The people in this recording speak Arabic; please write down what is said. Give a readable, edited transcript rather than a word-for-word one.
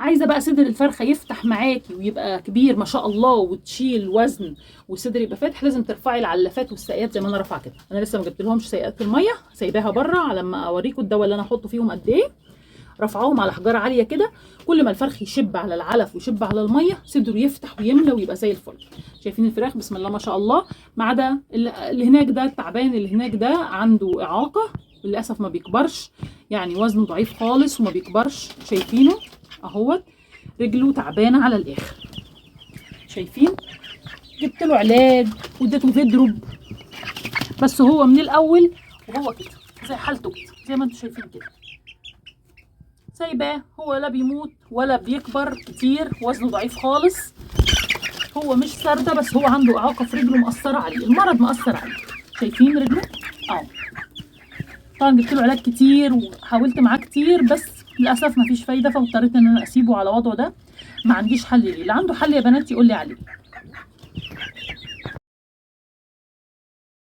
عايزه بقى صدر الفرخه يفتح معاكي ويبقى كبير ما شاء الله وتشيل وزن والصدر يبقى فاتح، لازم ترفعي العلافات والساقيات زي ما انا رافعه كده. انا لسه ما جبتلهمش ساقيات الميه، سايباها بره على ما اوريكم الدواء اللي انا هحطه فيهم قد ايه. رفعوهم على حجاره عاليه كده، كل ما الفرخ يشب على العلف ويشب على الميه صدره يفتح ويملى ويبقى زي الفل. شايفين الفراخ بسم الله ما شاء الله، ما عدا اللي هناك ده التعبان اللي هناك ده عنده اعاقه للاسف ما بيكبرش، يعني وزنه ضعيف خالص وما بيكبرش. شايفينه اهوت، رجله تعبانه على الاخر. شايفين؟ جبت له علاج واديته فيدروب، بس هو من الاول وهو كده زي حالته كده زي ما انتم شايفين كده، سايباه هو لا بيموت ولا بيكبر كتير، وزنه ضعيف خالص. هو مش سردة بس هو عنده اعاقه في رجله مأثره عليه، المرض مأثر عليه. شايفين رجله اهو. طبعا جبت له علاج كتير وحاولت معاه كتير بس للاسف مفيش فايده، فاضطريت ان انا اسيبه على وضعه ده. ما عنديش حل ليه، اللي عنده حل يا بنات يقول لي عليه.